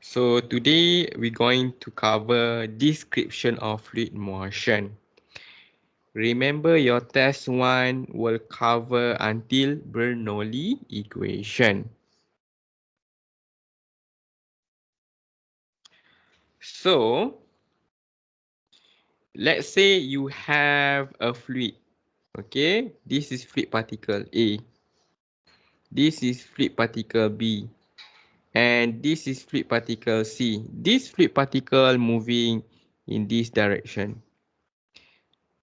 So today we're going to cover description of fluid motion. Remember your test 1 will cover until Bernoulli equation. So let's say you have a fluid. Okay, this is fluid particle A. This is fluid particle B. And this is fluid particle C. This fluid particle moving in this direction.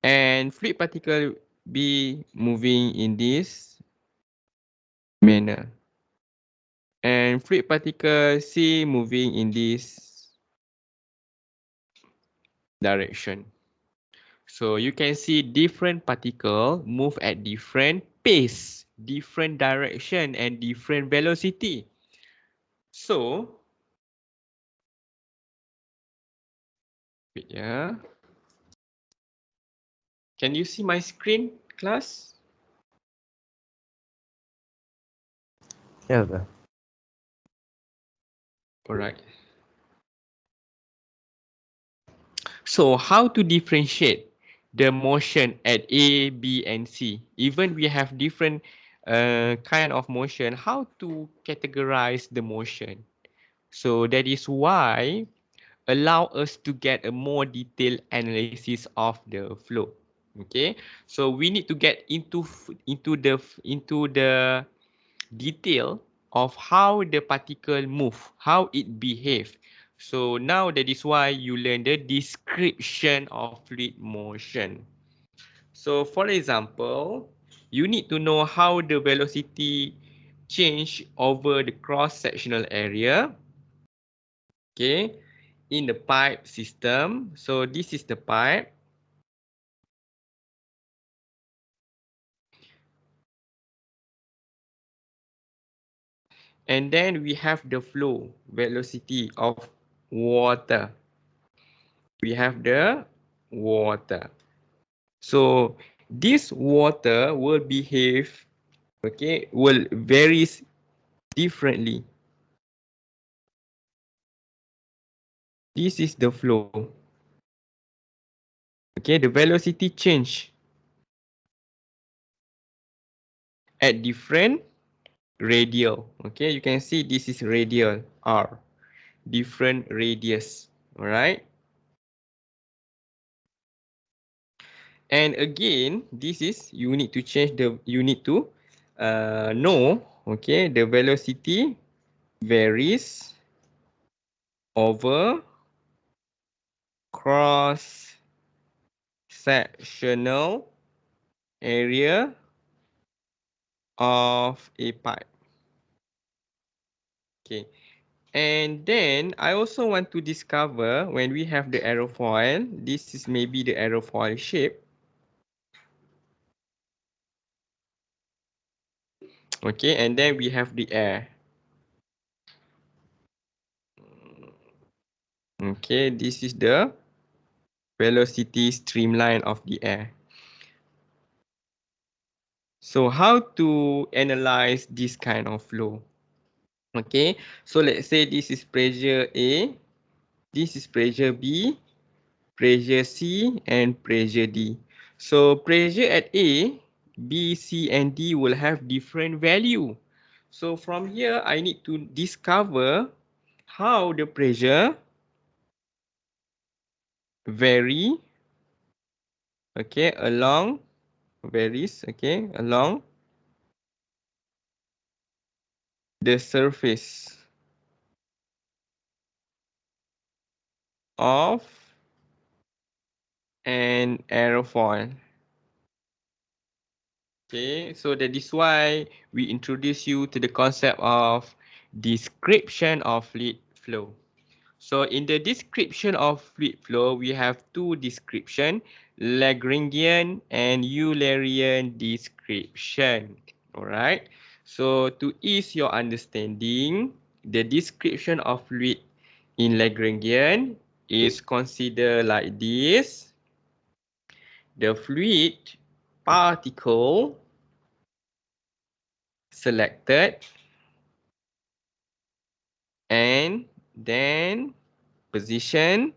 And fluid particle B moving in this manner. And fluid particle C moving in this direction. So you can see different particle move at different pace, different direction and different velocity. So, wait, yeah. Can you see my screen, class? Yes, sir. Alright. So how to differentiate the motion at A, B, and C? Even we have different kind of motion, how to categorize the motion? So that is why allow us to get a more detailed analysis of the flow. Okay, so we need to get into the detail of how the particle move, how it behave. So now that is why you learn the description of fluid motion. So for example, you need to know how the velocity change over the cross-sectional area. Okay, in the pipe system. So this is the pipe. And then we have the flow velocity of water. We have the water. So this water will behave, okay, will varies differently. This is the flow. Okay, the velocity change at different radial. Okay, you can see this is radial R, different radius. All right. And again, this is you need to change you need to know, okay, the velocity varies over cross sectional area of a pipe. Okay. And then I also want to discover when we have the aerofoil, this is maybe the aerofoil shape. Okay, and then we have the air. Okay, this is the velocity streamline of the air. So how to analyze this kind of flow? Okay, so let's say this is pressure A, this is pressure B, pressure C, and pressure D. So pressure at A, B, C, and D will have different value. So from here, I need to discover how the pressure vary, okay, along, varies, okay, along the surface of an aerofoil. Okay, so that is why we introduce you to the concept of description of fluid flow. So in the description of fluid flow, we have two description, Lagrangian and Eulerian description. Alright, so to ease your understanding, the description of fluid in Lagrangian is considered like this. The fluid particle selected and then position,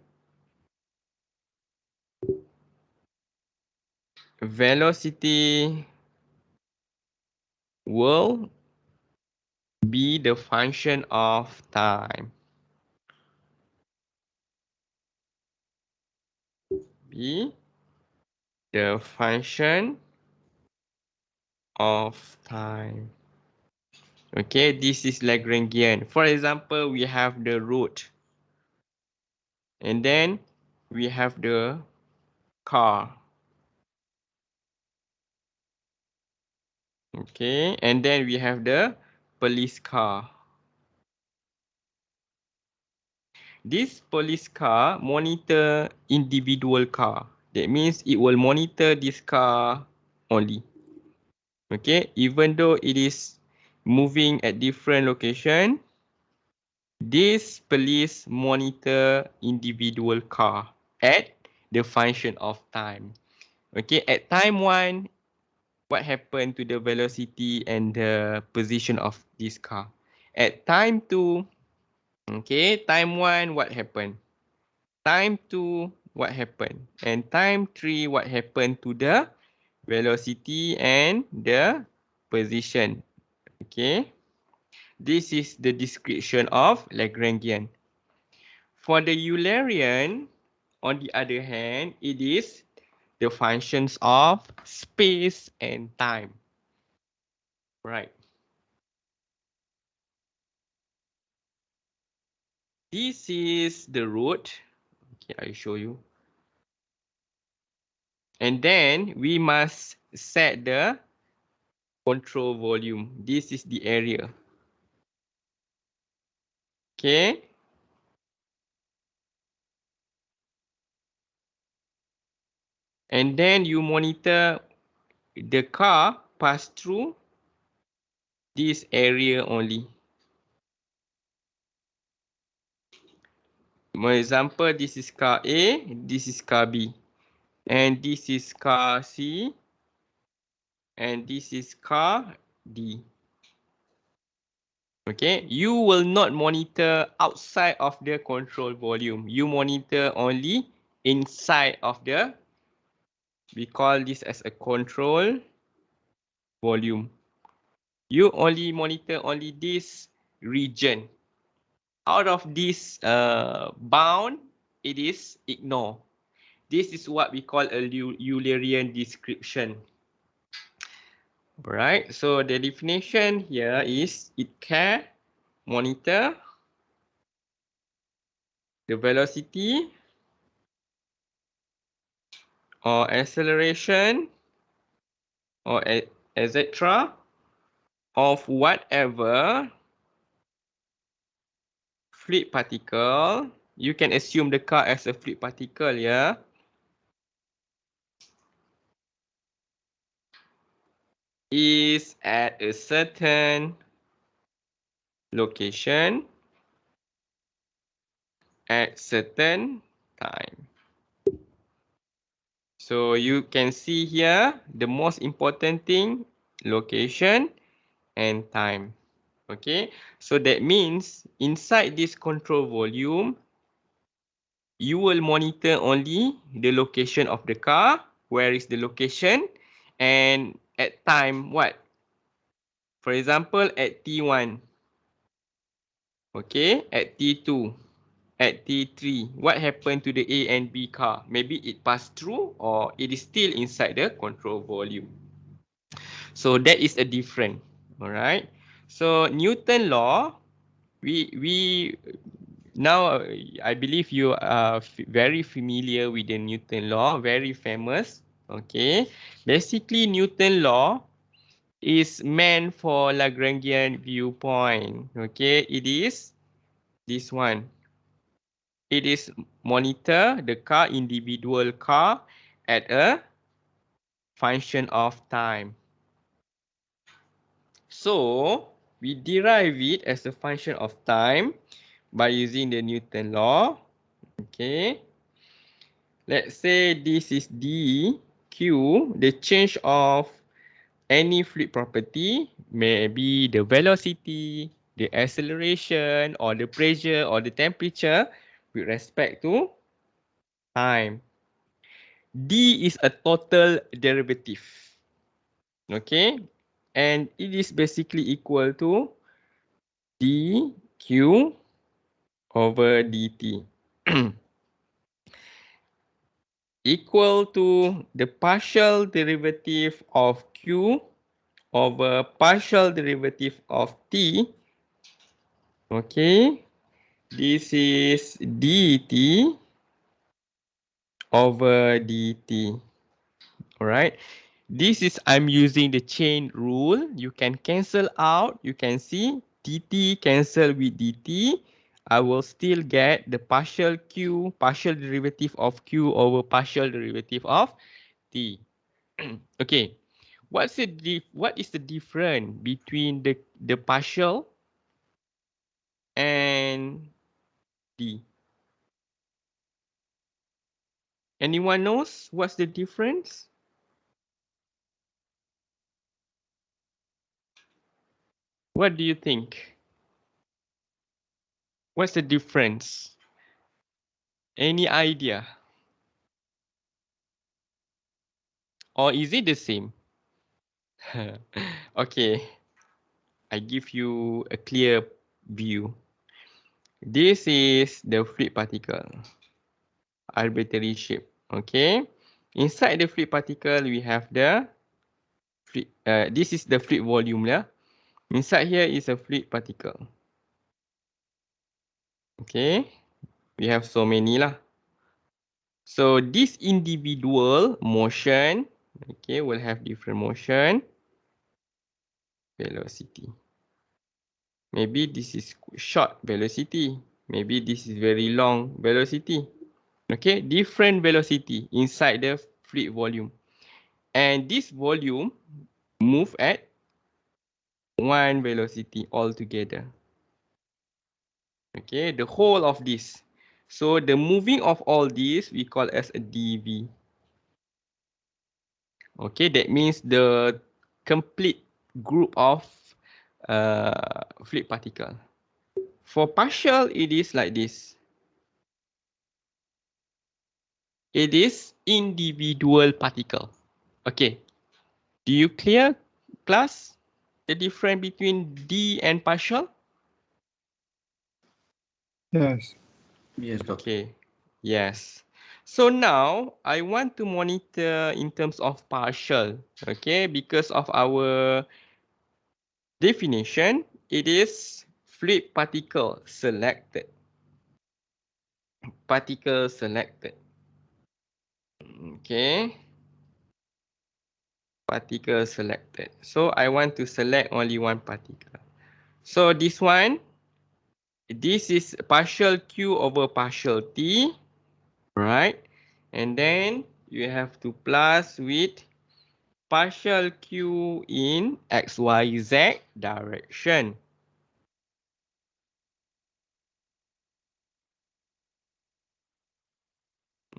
velocity will be the function of time. Be the function of time. Okay, this is Lagrangian. For example, we have the road. And then we have the car. Okay, and then we have the police car. This police car monitor individual car. That means it will monitor this car only. Okay, even though it is moving at different location, this police monitor individual car at the function of time. Okay, at time 1, what happened to the velocity and the position of this car? At time 2, okay, time 1, what happened? Time 2, what happened? And time 3, what happened to the velocity and the position? Okay, this is the description of Lagrangian. For the Eulerian, on the other hand, it is the functions of space and time. Right. This is the road. Okay, I show you. And then we must set the control volume. This is the area. Okay. And then you monitor the car pass through this area only. For example, this is car A, this is car B. And this is car C. And this is car D. Okay, you will not monitor outside of the control volume. You monitor only inside of the, we call this as a control volume. You only monitor only this region. Out of this bound, it is ignore. This is what we call a Eulerian description. Alright, so the definition here is it can monitor the velocity or acceleration or etc. of whatever fluid particle. You can assume the car as a fluid particle, yeah. Is at a certain location at certain time. So you can see here the most important thing, location and time. Okay, so that means inside this control volume, you will monitor only the location of the car, where is the location, and at time what? For example, at T1. Okay, at T2, at T3, what happened to the A and B car? Maybe it passed through or it is still inside the control volume. So that is a different, all right? So Newton law, we now I believe you are very familiar with the Newton law, very famous. Okay, basically Newton law is meant for Lagrangian viewpoint. Okay, it is this one. It is monitor the car, individual car at a function of time. So we derive it as a function of time by using the Newton law. Okay. Let's say this is dq, the change of any fluid property, maybe the velocity, the acceleration or the pressure or the temperature with respect to time. D is a total derivative. Okay, and it is basically equal to dq over dt equal to the partial derivative of q over partial derivative of t. Okay, this is dt over dt. All right. This is I'm using the chain rule. You can cancel out. You can see dt cancel with dt. I will still get the partial q, partial derivative of q over partial derivative of t. Okay. What is the difference between the partial and d? Anyone knows what's the difference? What do you think? What's the difference? Any idea? Or is it the same? Okay, I give you a clear view. This is the fluid particle, arbitrary shape. Okay, inside the fluid particle, we have the fluid, this is the fluid volume. Yeah? Inside here is a fluid particle. Okay, we have so many lah. So this individual motion, okay, will have different motion, velocity. Maybe this is short velocity. Maybe this is very long velocity. Okay, different velocity inside the fluid volume. And this volume move at one velocity altogether. Okay, the whole of this. So the moving of all this we call as a dv. Okay, that means the complete group of fluid particle. For partial, it is like this. It is individual particle. Okay. Do you clear, class, the difference between D and partial? Yes. Yes, doctor. Okay. Yes. So now I want to monitor in terms of partial. Okay. Because of our definition, it is fluid particle selected. Particle selected. Okay. Particle selected. So I want to select only one particle. So this one, this is partial q over partial t, right? And then you have to plus with partial q in xyz direction.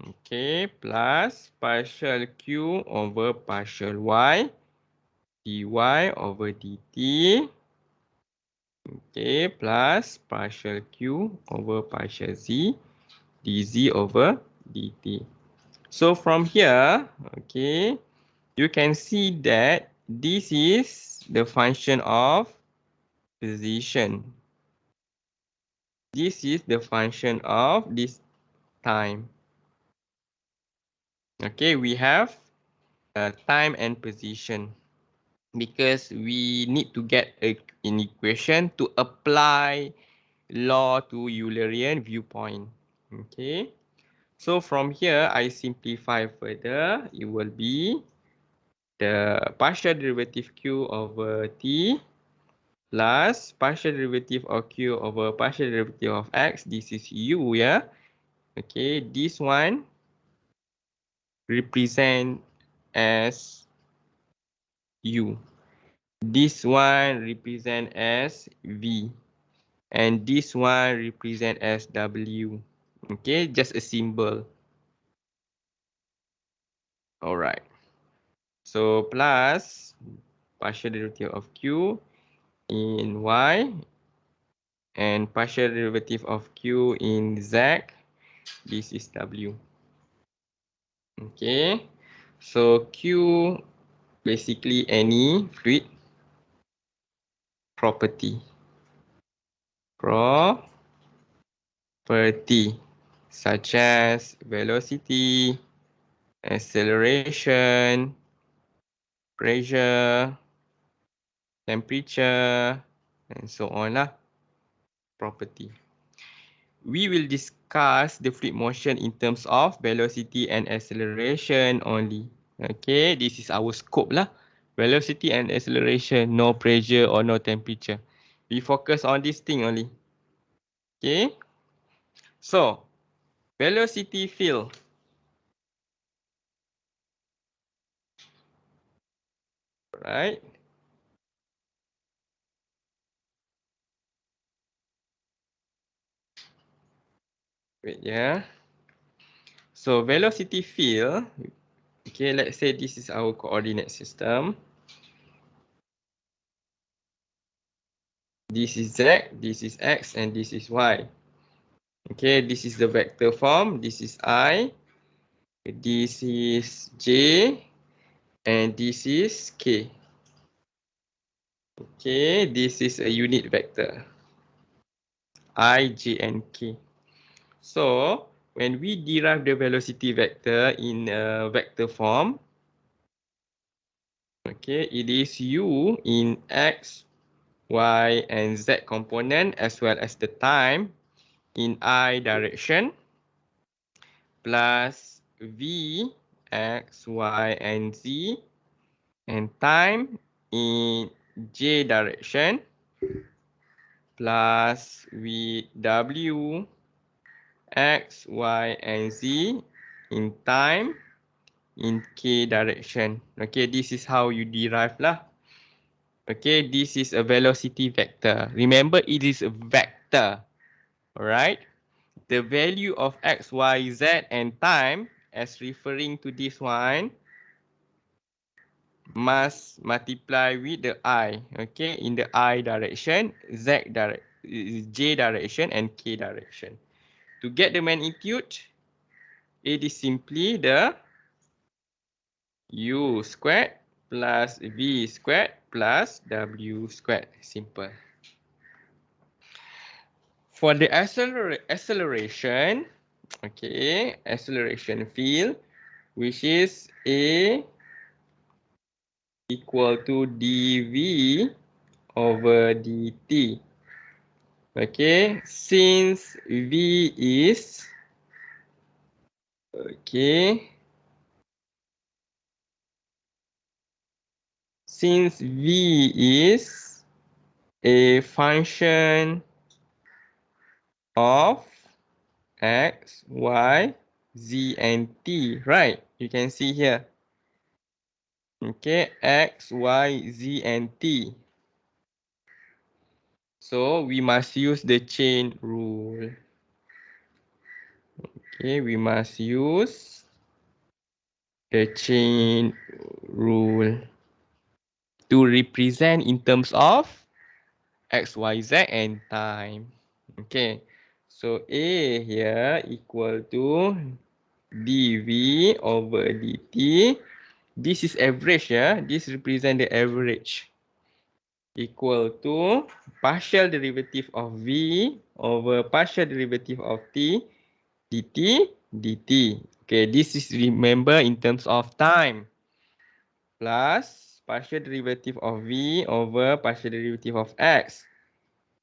Okay, plus partial q over partial y, dy over dt. Okay, plus partial q over partial z, dz over dt. So from here, okay, you can see that this is the function of position. This is the function of this time. Okay, we have time and position because we need to get an equation to apply law to Eulerian viewpoint. Okay, so from here I simplify further. It will be the partial derivative q over t plus partial derivative of q over partial derivative of x. This is u, yeah. Okay, this one represent as u. This one represent as v. And this one represent as w. Okay, just a symbol. Alright. So plus partial derivative of q in y and partial derivative of Q in Z, this is W. Okay, so Q basically any fluid property. Such as velocity, acceleration, pressure, temperature, and so on lah. Property. We will discuss the fluid motion in terms of velocity and acceleration only. Okay, this is our scope lah. Velocity and acceleration, no pressure or no temperature. We focus on this thing only. Okay. So, velocity field. Right. Wait, yeah. So, velocity field. Okay, let's say this is our coordinate system. This is Z, this is X, and this is Y. Okay, this is the vector form. This is I. This is J. And this is K. Okay, this is a unit vector. I, J, and K. So, when we derive the velocity vector in a vector form, okay, it is U in X, Y, and Z component as well as the time in I direction plus V, X, Y, and Z, and time in J direction plus with W, X, Y, and Z in time in K direction. Okay, this is how you derive lah. Okay, this is a velocity vector. Remember, it is a vector. Alright. The value of X, Y, Z and time as referring to this one must multiply with the I. Okay, in the I direction, J direction and K direction. To get the magnitude, it is simply the U squared plus V squared plus W squared. Simple. For the acceleration, okay, acceleration field, which is A equal to dV over dt. Okay, since V is, okay, since V is a function of X, Y, Z, and T, right? You can see here. Okay, X, Y, Z, and T. So we must use the chain rule. Okay, we must use the chain rule to represent in terms of X, Y, Z, and time. Okay, so A here equal to dV over dt. This is average, yeah. This represent the average. Equal to partial derivative of V over partial derivative of T dt. Okay, this is remember in terms of time. Plus partial derivative of V over partial derivative of X.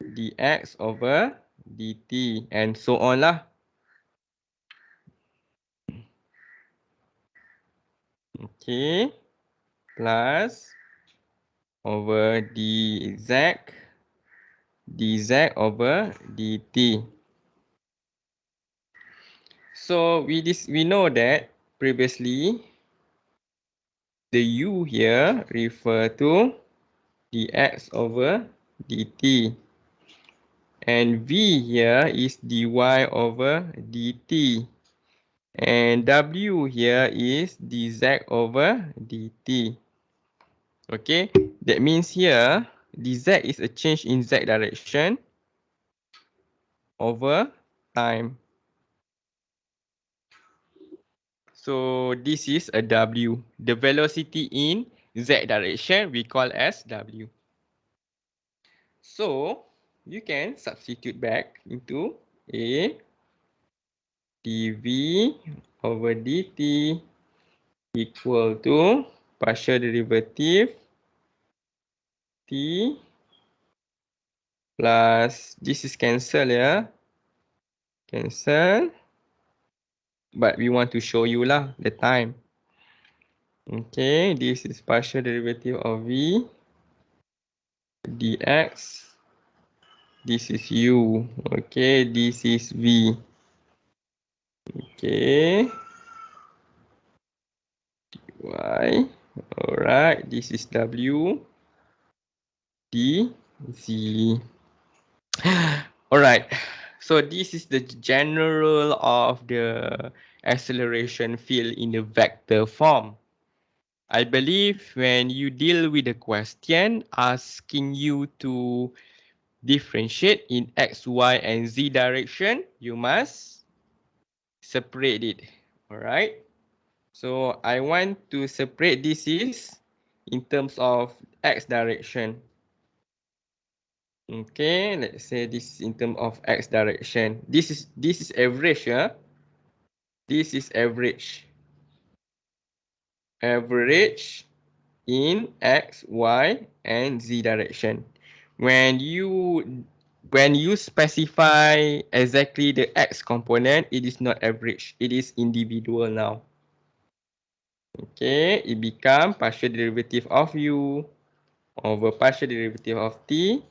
Dx over dt and so on lah. Okay. Plus over dz over dt. So we know that previously the u here refer to dx over dt. And v here is dy over dt. And w here is dz over dt. Okay, that means here dz is a change in z direction. over time. So this is a W. The velocity in Z direction we call as W. So you can substitute back into A dV over dt equal to partial derivative T plus, this is cancel ya. Cancel. But we want to show you lah the time. Okay, this is partial derivative of V dx. This is U. Okay, this is V. Okay. Y. Alright, this is W. D. Z. Alright. So this is the general of the acceleration field in the vector form. I believe when you deal with the question asking you to differentiate in X, Y, and Z direction, you must separate it. Alright. So I want to separate this is in terms of X direction. Okay, let's say this is in terms of X direction. This is average, yeah. This is average. Average in X, Y, and Z direction. When you specify exactly the X component, it is not average. It is individual now. Okay, it becomes partial derivative of U over partial derivative of T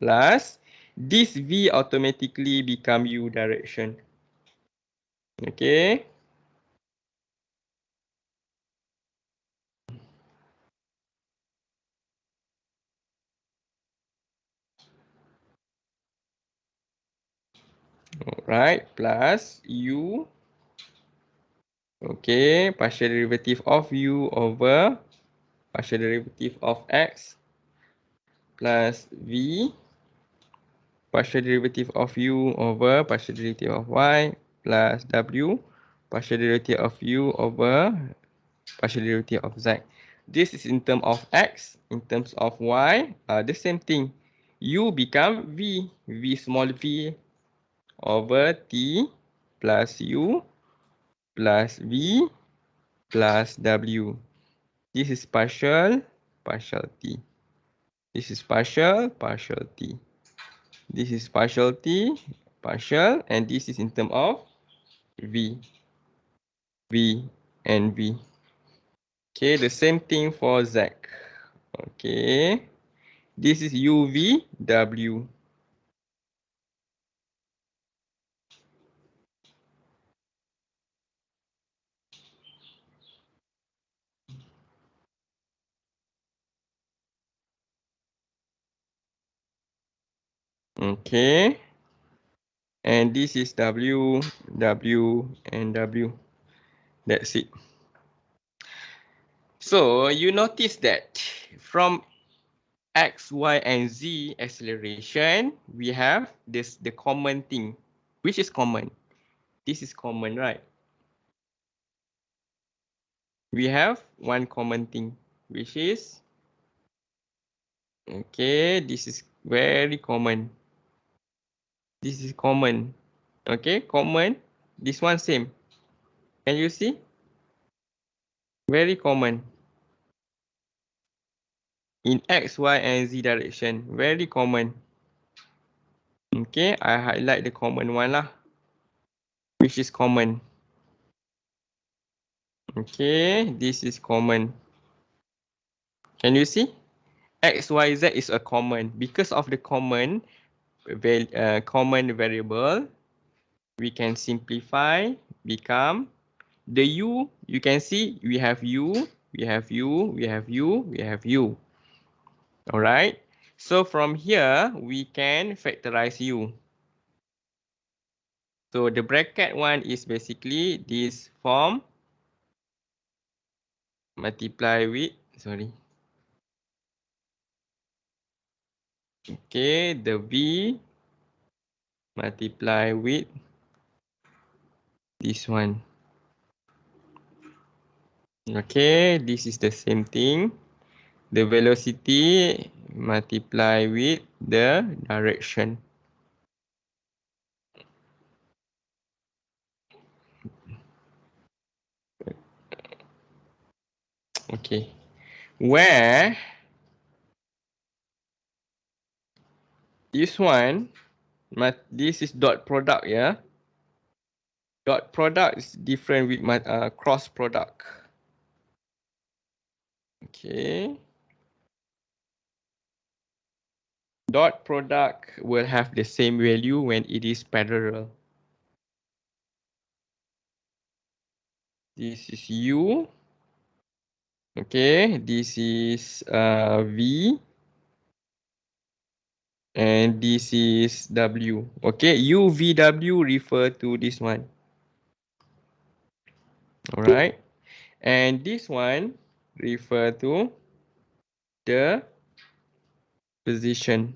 plus this V automatically become U direction. Okay. Alright, plus U. Okay, partial derivative of U over partial derivative of X plus V partial derivative of U over partial derivative of Y plus W partial derivative of U over partial derivative of Z. This is in terms of X. In terms of Y, the same thing. U become V. V small v over T plus U plus V plus W. This is partial T. This is partial T. This is partial T, partial, and this is in terms of V. V and V. Okay, the same thing for Z. Okay, this is UV, W. Okay, and this is W, W, and W. That's it. So you notice that from X, Y, and Z acceleration, we have the common thing. Which is common? This is common, right? We have one common thing, which is, okay, this is very common. This is common. Okay, common. This one same. Can you see? Very common. In X, Y, and Z direction. Very common. Okay, I highlight the common one lah. Which is common. Okay, this is common. Can you see? X, Y, Z is a common. Because of the common variable, we can simplify, become the U. You can see we have U, we have U, we have U, we have U. Alright. So from here, we can factorize U. So the bracket one is basically this form multiply with, sorry. Okay, the V multiply with this one. Okay, this is the same thing. The velocity multiply with the direction. Okay, where this one, this is dot product, yeah. Dot product is different with cross product. Okay. Dot product will have the same value when it is parallel. This is U. Okay, this is V. And this is W. Okay, UVW refer to this one. Alright. And this one refer to the position.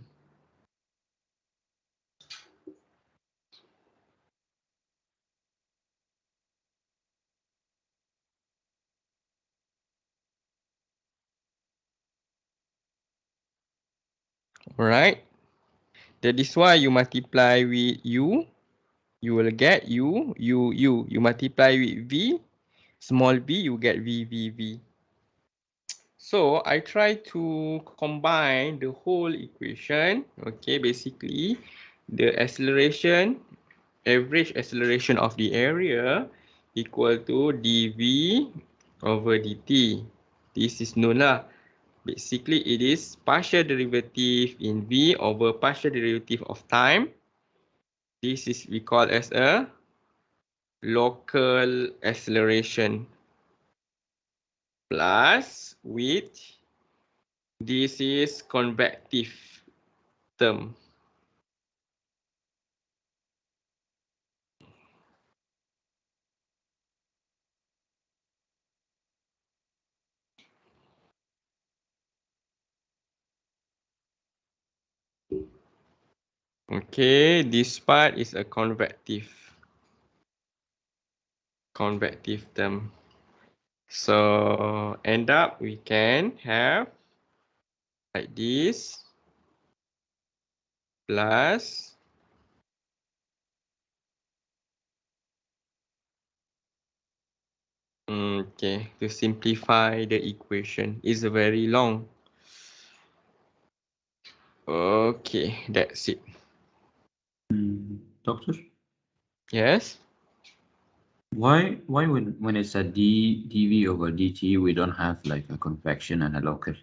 Alright. That is why you multiply with U. You will get U. You multiply with V. Small v, you get V. So I try to combine the whole equation. Okay, basically the acceleration, average acceleration of the area equal to dv over dt. This is known lah. Basically, it is partial derivative in v over partial derivative of time. This is we call as a local acceleration plus with this is convective term. Okay, this part is a convective term. So end up we can have like this plus okay, to simplify the equation is very long. Okay, that's it. Doctor, Yes. why when it's a dv over dt we don't have like a convection and a local,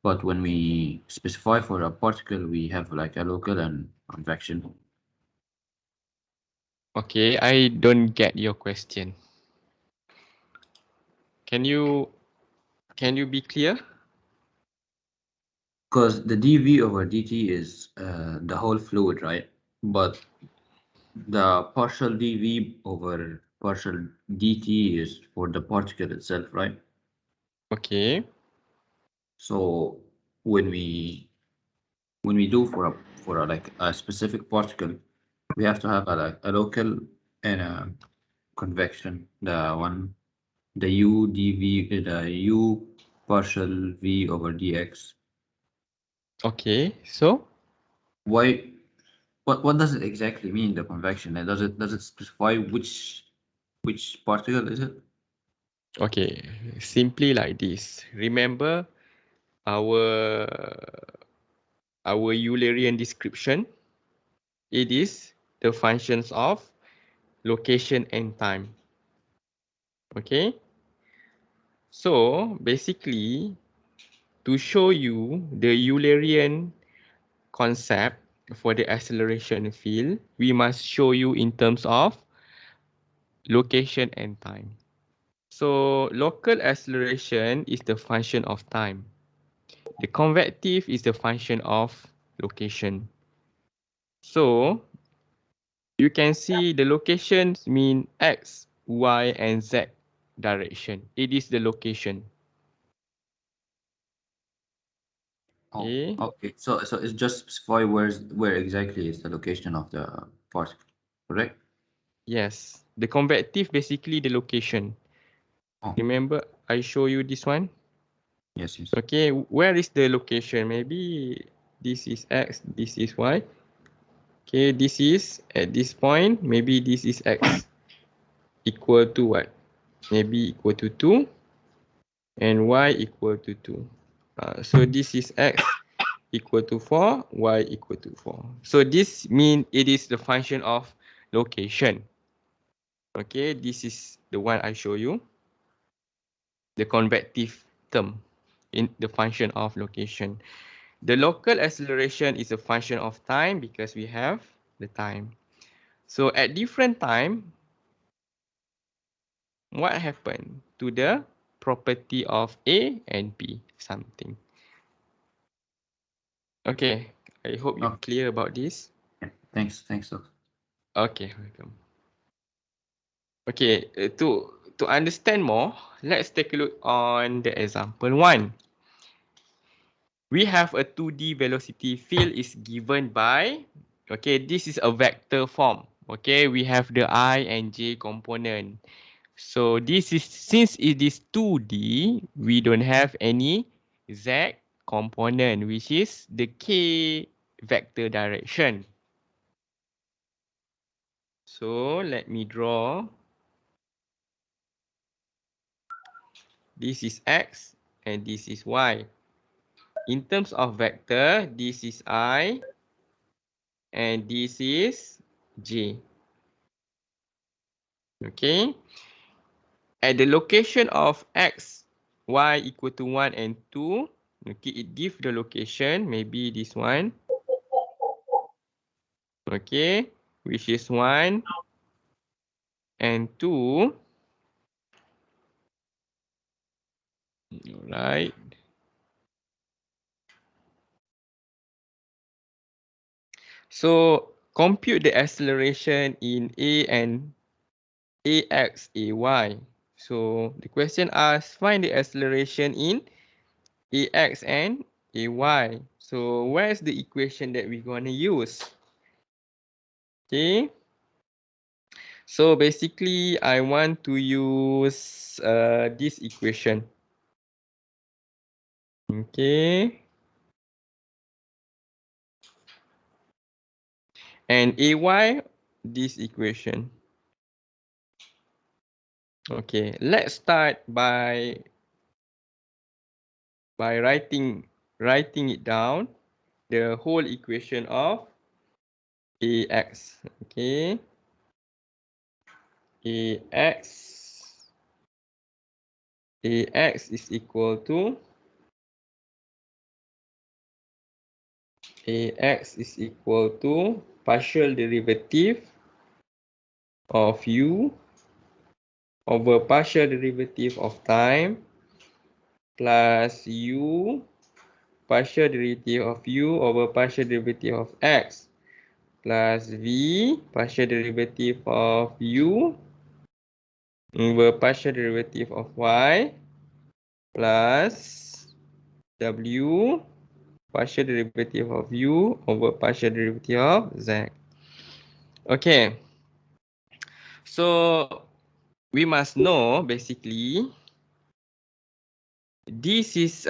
but when we specify for a particle we have like a local and convection? Okay, I don't get your question. Can you be clear? Because the dv over dt is the whole fluid, right? But the partial dv over partial dt is for the particle itself, right? Okay. So when we do for a like a specific particle, we have to have a like a local and a convection. The u dv, the u partial v over dx. Okay. So Why? What does it exactly mean, the convection? Does it specify which particle is it? okay, simply like this. Remember our Eulerian description. It is the functions of location and time. Okay. So basically, to show you the Eulerian concept for the acceleration field, we must show you in terms of location and time. So local acceleration is the function of time. The convective is the function of location. So you can see the locations mean X, Y, and Z direction. It is the location. Okay. Okay. So it's just specify where exactly is the location of the particle, correct? Yes. The convective basically the location. Oh, Remember I show you this one? yes, yes. Okay, where is the location? Maybe this is X, this is Y. Okay, this is at this point, maybe this is X equal to what? Maybe equal to 2 and Y equal to 2. So this is X equal to 4, Y equal to 4. So this means it is the function of location. Okay, this is the one I show you. The convective term in the function of location. The local acceleration is a function of time because we have the time. So at different time, what happened to the property of A and B? Something. Okay, I hope you're Oh, clear about this. yeah. Thanks, Doc. Okay, welcome. Okay, to understand more, let's take a look on the example 1. We have a 2D velocity field is given by, okay, this is a vector form. Okay, we have the I and J component. So this is, since it is 2D, we don't have any Z component, which is the K vector direction. So let me draw. This is X and this is Y. In terms of vector, this is I and this is J. Okay. At the location of X, Y equal to 1 and 2, okay, it gives the location, maybe this one. Okay, which is 1 and 2. Alright. So compute the acceleration in A and AX, AY. So the question asks, find the acceleration in AX and AY. So where's the equation that we're gonna use? Okay. So basically, I want to use this equation. Okay. And AY, this equation. Okay, let's start by writing it down, the whole equation of AX. Okay. AX is equal to partial derivative of U over partial derivative of time plus U partial derivative of U over partial derivative of X plus V partial derivative of U over partial derivative of Y plus W partial derivative of U over partial derivative of Z. Okay. So we must know basically this is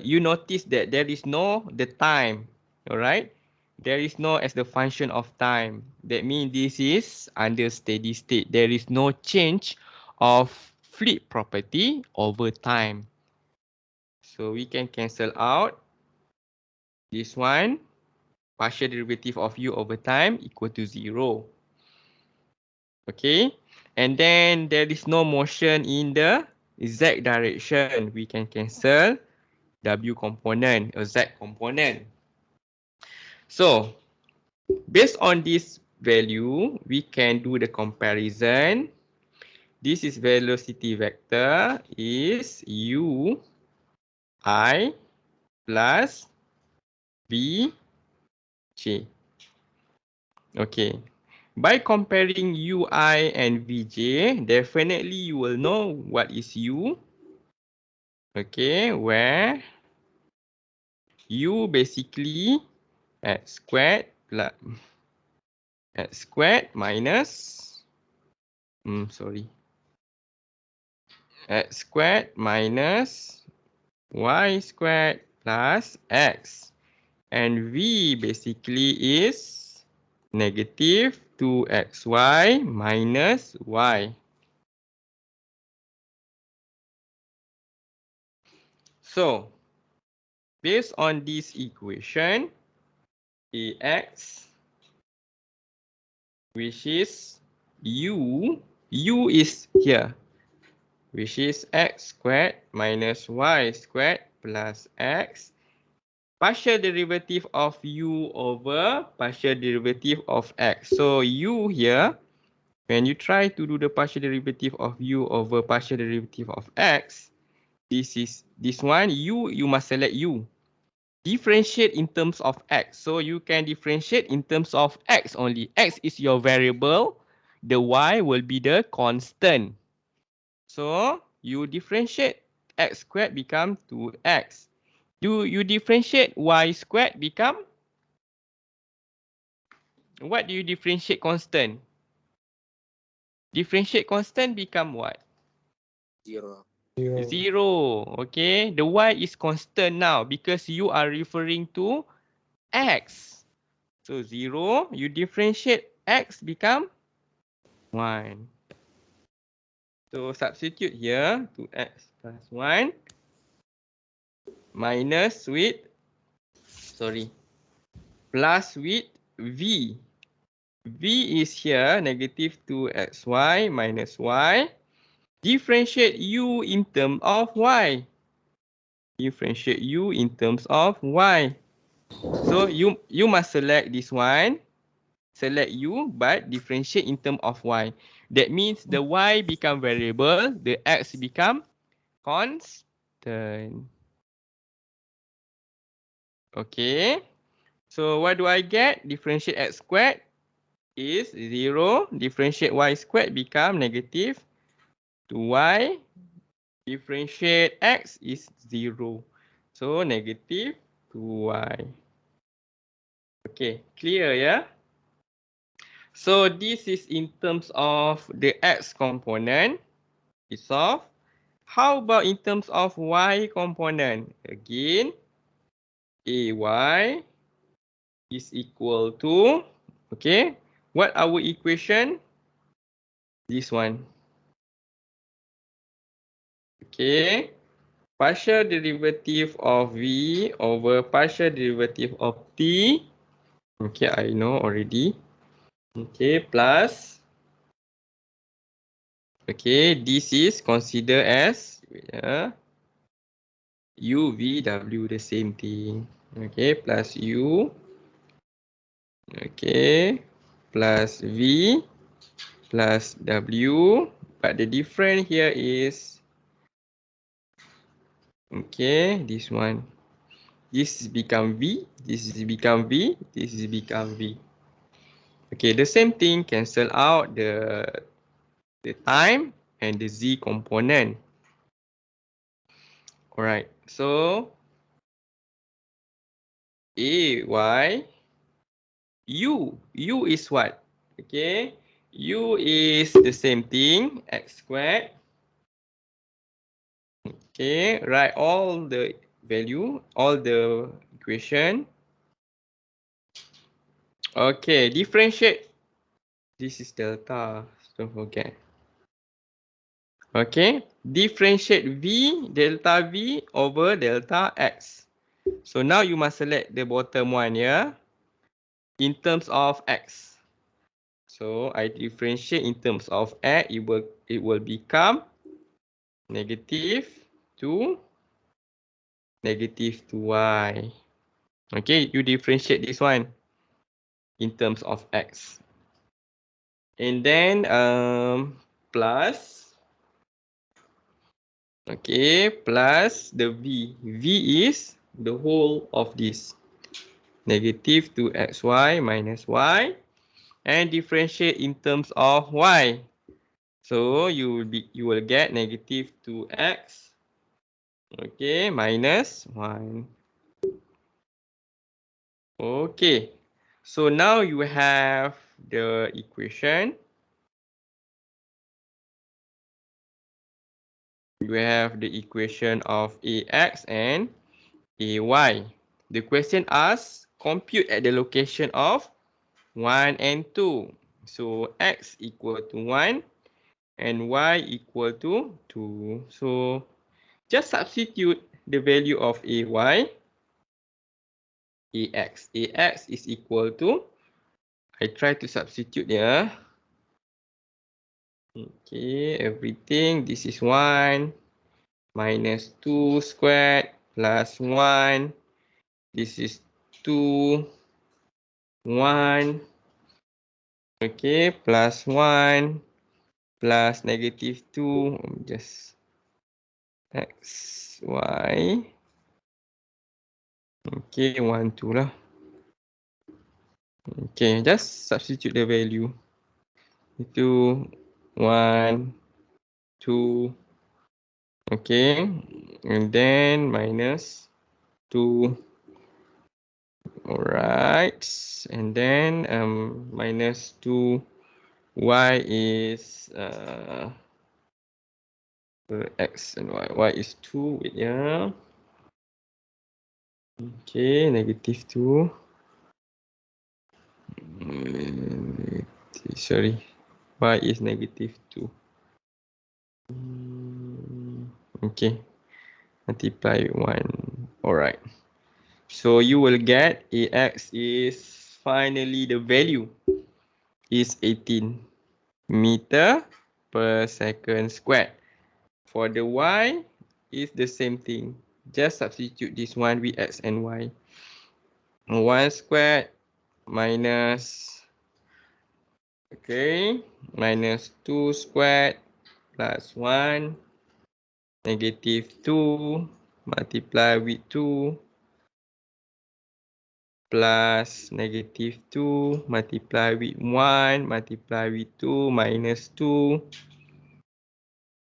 you notice that there is no the time, all right? There is no as the function of time. That means this is under steady state. There is no change of fluid property over time. So we can cancel out this one. Partial derivative of U over time equal to 0. Okay. And then there is no motion in the Z direction. We can cancel W component, a Z component. So based on this value, we can do the comparison. This is velocity vector is U I plus V J. Okay. By comparing UI and VJ, definitely you will know what is U. Okay, where U basically x squared plus x squared minus x squared minus y squared plus x, and V basically is negative 2xy minus y. So, based on this equation, ax, which is u is here, which is x squared minus y squared plus x, partial derivative of u over partial derivative of x. So u here, when you try to do the partial derivative of u over partial derivative of x, this one, you must select u. Differentiate in terms of x. So you can differentiate in terms of x only. X is your variable. The y will be the constant. So you differentiate, x squared become 2x. You differentiate y squared become, what do you differentiate constant? Differentiate constant become what? 0. 0. Okay. The y is constant now because you are referring to x. So 0, you differentiate x become 1. So substitute here, 2x plus 1 minus with, plus with v. V is here, negative 2xy minus y. Differentiate u in terms of y. Differentiate u in terms of y. So you must select this one. Select u, but differentiate in terms of y. That means the y become variable, the x become constant. Okay. So what do I get? Differentiate x squared is 0. Differentiate y squared become negative 2y. Differentiate x is 0. So negative 2y. Okay, clear, yeah? So this is in terms of the x component. It's solved. How about in terms of y component? Again, ay is equal to, okay, what our equation? This one. Okay, partial derivative of v over partial derivative of t. Okay, I know already. Okay, plus. Okay, this is considered as u, v, w, the same thing. Okay, plus u. Okay, plus v plus w. But the difference here is, okay, this one. This is become v, this is become v, this is become v. Okay, the same thing cancel out the time and the z component. Alright, so ay, u is what? Okay, u is the same thing, x squared. Okay, write all the value, all the equation. Okay, differentiate. This is delta, don't forget. Okay, differentiate v, delta v over delta x. So now you must select the bottom one, yeah, in terms of x. So I differentiate in terms of x, it will become negative 2, negative 2y. Okay, you differentiate this one in terms of x. And then plus, okay, plus the v. V is the whole of this. Negative 2xy minus y. And differentiate in terms of y. So you will get negative 2x. Okay, minus 1. Okay. So now you have the equation. You have the equation of AX and AY. The question asks, compute at the location of 1 and 2. So X equal to 1 and Y equal to 2. So just substitute the value of AY, AX. AX is equal to, I try to substitute here. Okay, everything. This is 1 minus 2 squared plus 1. This is 2, 1. Okay, plus 1 plus negative 2. Just X, Y. Okay, 1, 2 lah. Okay, just substitute the value. Itu 1, 2. Okay, and then minus 2. Alright, and then minus 2. Y is X and Y. Y is 2. Wait, yeah. Okay, negative 2. Sorry. Y is negative 2. Okay. Multiply 1. Alright. So you will get AX is finally the value is 18 meter per second squared. For the Y is the same thing. Just substitute this one with X and Y. 1 squared minus, okay, minus 2 squared plus 1 negative 2 multiply with 2 plus negative 2 multiply with 1 multiply with 2 minus 2.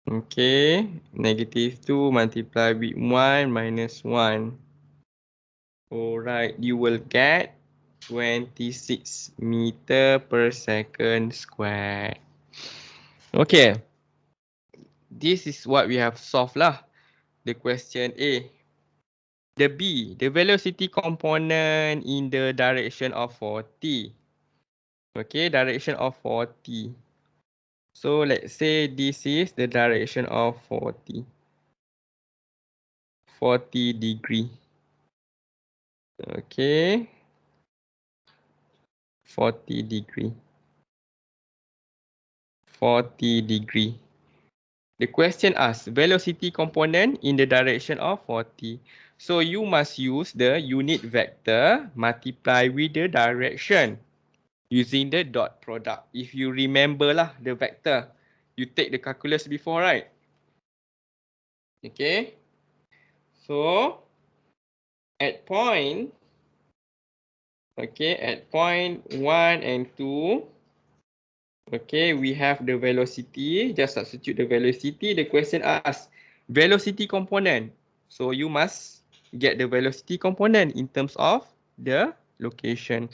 Okay, negative 2 multiply with 1 minus 1. Alright, you will get 26 meter per second squared. Okay, this is what we have solved lah. The question A. The B, the velocity component in the direction of 40. Okay, direction of 40. So let's say this is the direction of 40. 40 degree. Okay. 40 degree. 40 degree. The question asks velocity component in the direction of 40. So you must use the unit vector multiply with the direction using the dot product. If you remember lah the vector, you take the calculus before, right? Okay. So at point, okay, at point 1 and 2, okay, we have the velocity. Just substitute the velocity. The question asks velocity component. So you must get the velocity component in terms of the location.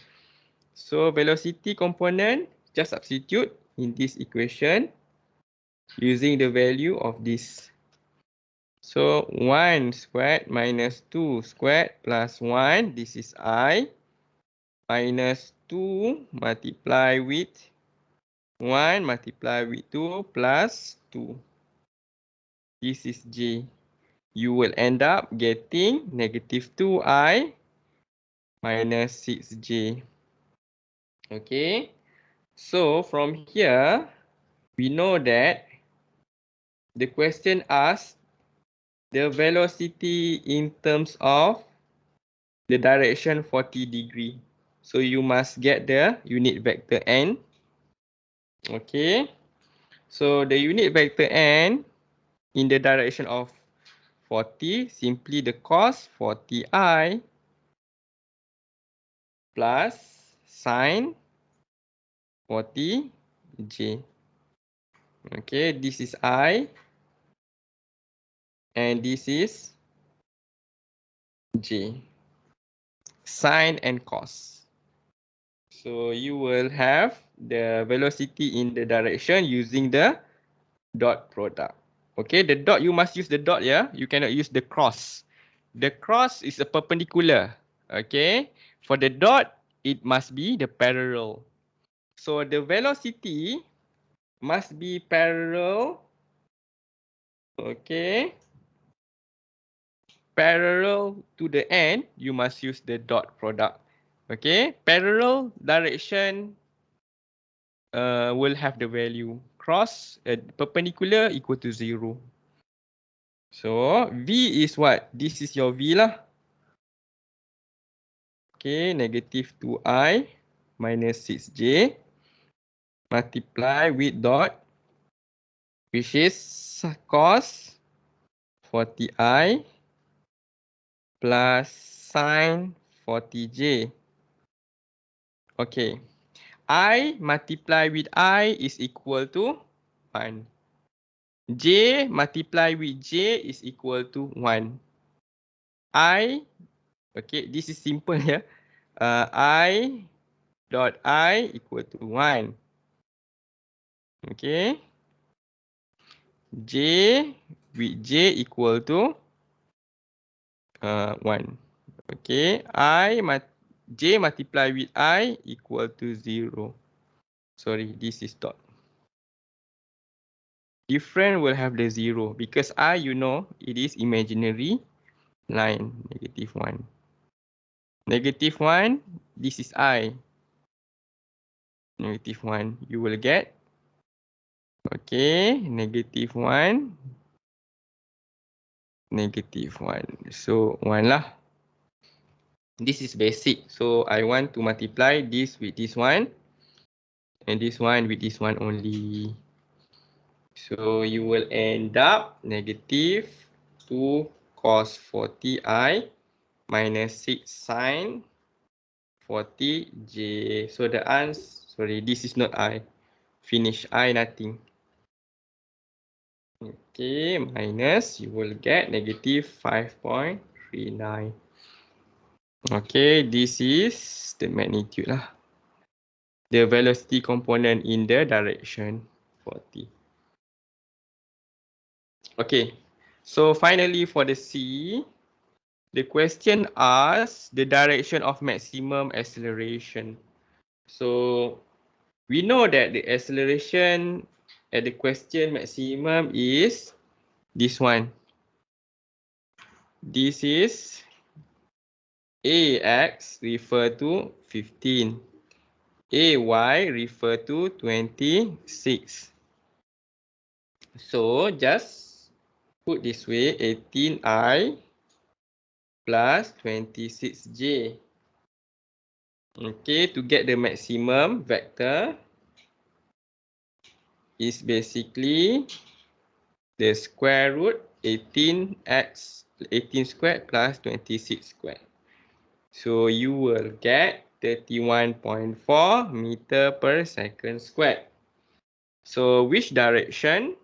So velocity component, just substitute in this equation using the value of this. So 1 squared minus 2 squared plus 1, this is I, minus 2 multiply with 1 multiply with 2 plus 2. This is J. You will end up getting negative 2I minus 6J. Okay. So from here, we know that the question asks the velocity in terms of the direction 40 degree. So you must get the unit vector n. Okay. So the unit vector n in the direction of 40, simply the cos 40i plus sine 40j. Okay, this is I and this is j. sine and cos. So you will have the velocity in the direction using the dot product. Okay, the dot, you must use the dot, yeah? You cannot use the cross. The cross is a perpendicular. Okay, for the dot, it must be the parallel. So the velocity must be parallel. Okay, parallel to the end, you must use the dot product. Okay, parallel direction will have the value cross perpendicular equal to 0. So V is what? This is your V lah. Okay, negative 2i minus 6j multiply with dot, which is cos 40i plus sine 40j. Okay, I multiply with I is equal to 1. J multiply with J is equal to 1. I, okay, this is simple here. I dot I equal to 1. Okay. J with J equal to 1. Okay. J multiply with I equal to 0. Sorry, this is dot. Different will have the 0 because I, you know, it is imaginary line, negative 1. Negative 1, this is I. Negative 1, you will get. Okay, negative 1. Negative 1. So 1 lah. This is basic. So I want to multiply this with this one. And this one with this one only. So you will end up negative 2 cos 40i minus 6 sine 40j. So the answer, sorry, this is not I. Finish I, nothing. Okay, minus, you will get negative 5.39. Okay, this is the magnitude lah. The velocity component in the direction 40. Okay, so finally for the C, the question asks the direction of maximum acceleration. So we know that the acceleration at the question maximum is this one. This is AX refer to 15. AY refer to 26. So just put this way, 18I plus 26J. Okay, to get the maximum vector is basically the square root 18x, 18 squared plus 26 squared. So you will get 31.4 meter per second squared. So which direction?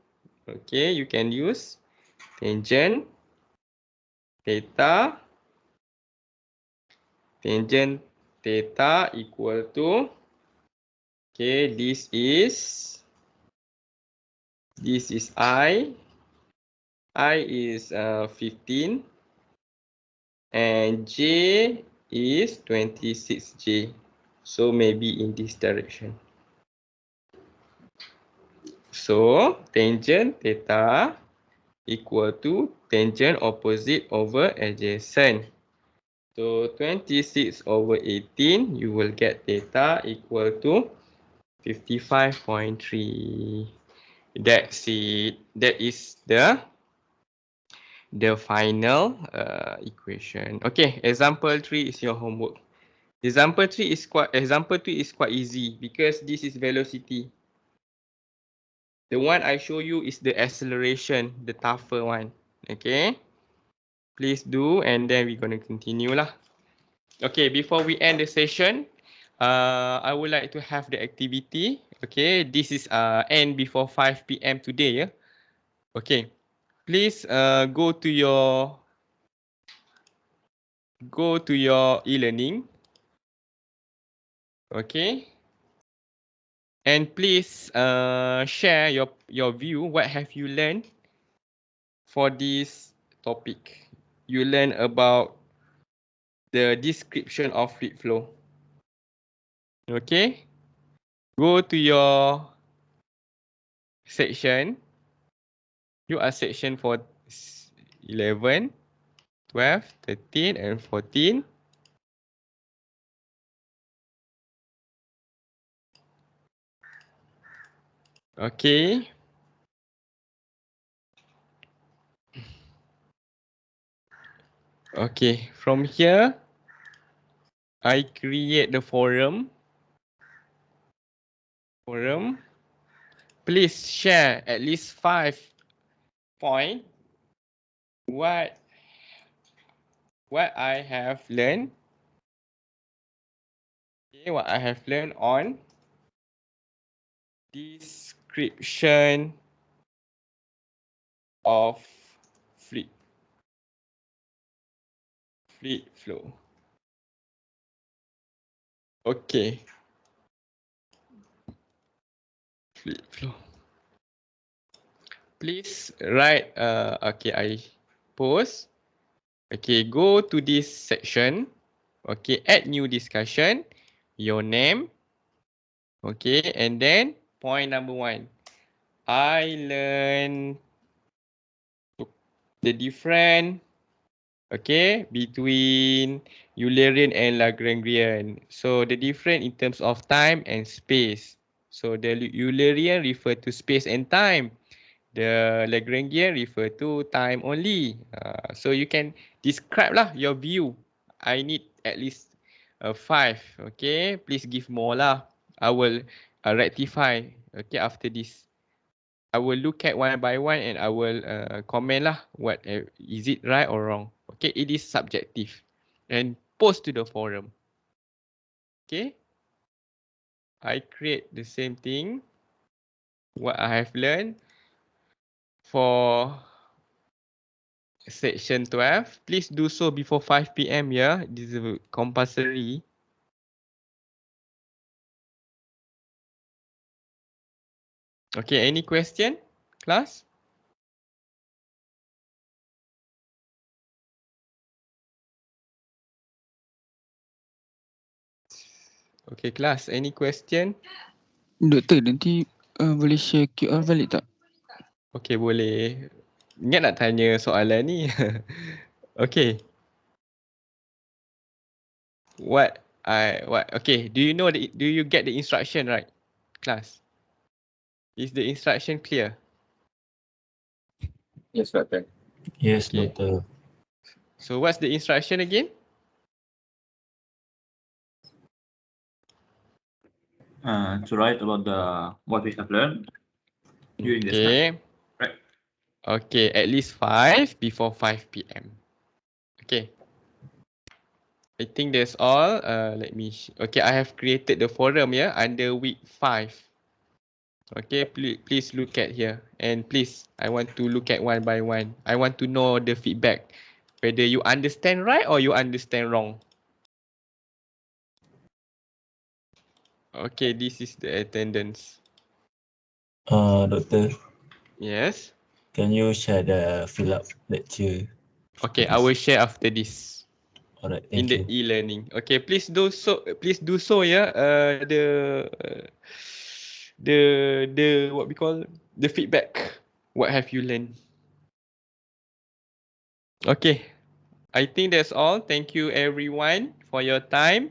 Okay, you can use tangent theta. Tangent theta equal to, okay, this is I. I is 15 and J is 26J. So maybe in this direction. So tangent theta equal to tangent opposite over adjacent. So 26 over 18, you will get theta equal to 55.3. That's it. That is the final equation. Okay, example 3 is your homework. Example 2 is quite easy because this is velocity. The one I show you is the acceleration, the tougher one. Okay, please do, and then we're going to continue lah. Okay, before we end the session, I would like to have the activity. Okay, this is end before 5 p.m. today. Yeah. Okay, please go to your go to your e-learning. Okay. And please share your view. What have you learned for this topic? You learn about the description of fluid flow. Okay. Go to your section. You are section for 11, 12, 13 and 14. Okay. Okay, from here, I create the forum. Please share at least 5 points what I have learned. Okay, what I have learned on description of fluid flow. Okay. Fluid flow. Please write, okay, I post. Okay, go to this section. Okay, add new discussion, your name. Okay, and then point number 1. I learn the difference, okay, between Eulerian and Lagrangian. So the difference in terms of time and space. So the Eulerian refer to space and time. The Lagrangian refer to time only. So you can describe lah your view. I need at least 5. Okay, please give more lah. I will rectify. Okay, after this, I will look at one by one and I will comment lah. What is it right or wrong? Okay, it is subjective, and post to the forum. Okay, I create the same thing. What I have learned for section 12, please do so before 5 PM, yeah. This is compulsory. Okay, any question, class? Okay, class, any question? Doktor, nanti boleh share QR balik tak? Okay, boleh. Ingat nak tanya soalan ni. Okay. Okay, do you get the instruction right, class? Is the instruction clear? Yes, Doctor. Yes, Okay. Doctor. So what's the instruction again? To write about what we have learned during this class. Okay. Right. Okay, at least 5 before 5 PM. Okay. I think that's all. Okay, I have created the forum here under week 5. Okay, please look at here. And please, I want to look at one by one. I want to know the feedback. Whether you understand right or you understand wrong. Okay, this is the attendance. Doctor, Yes. can you share the fill up lecture? Okay, I will share after this. Alright, In thank the you. e-learning. Okay, please do so. Yeah. The what we call the feedback. What have you learned? Okay, I think that's all. Thank you everyone for your time.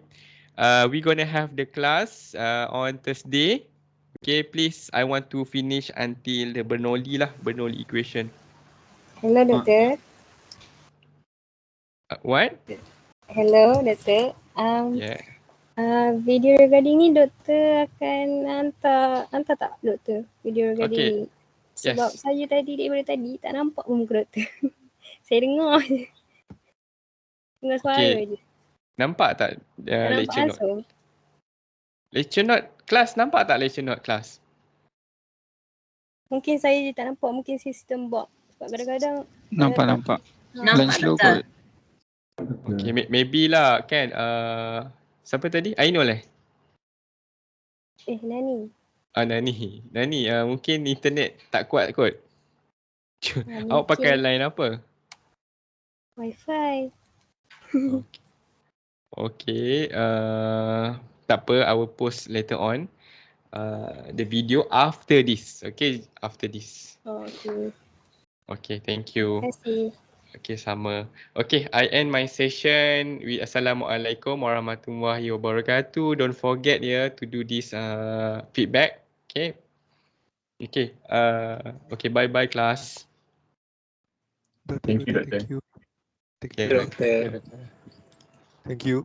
We're gonna have the class on Thursday. Okay, please. I want to finish until the Bernoulli equation. Hello, Doktor. What? Hello, Doktor. Yeah. Video recording ni Doktor akan hantar tak, Doktor? Video recording Okay. ni. Sebab Yes. saya tadi daripada tadi tak nampak pun muka Doktor. Saya dengar je. Dengar suara Okay. je. Nampak tak Tak nampak lecture note? langsung. Lecture note kelas, nampak tak lecture note kelas? Mungkin saya je tak nampak. Mungkin sistem box. Sebab kadang-kadang Nampak. ha, Line slow kot. Okay, maybe lah kan. Siapa tadi? Ainul Nani. Nani, mungkin internet tak kuat kot. Awak pakai line apa? Wi-Fi. Okay, tak apa, I will post later on the video after this. Okay, after this. Oh, okay. Okay, thank you. Terima kasih. Okay, sama. Okay, I end my session with Assalamualaikum warahmatullahi wabarakatuh. Don't forget to do this feedback. Okay. Okay. Okay, bye-bye class. Doctor, Thank you, Doctor, Doctor. thank you. Thank Okay. you. Doktor. Thank you.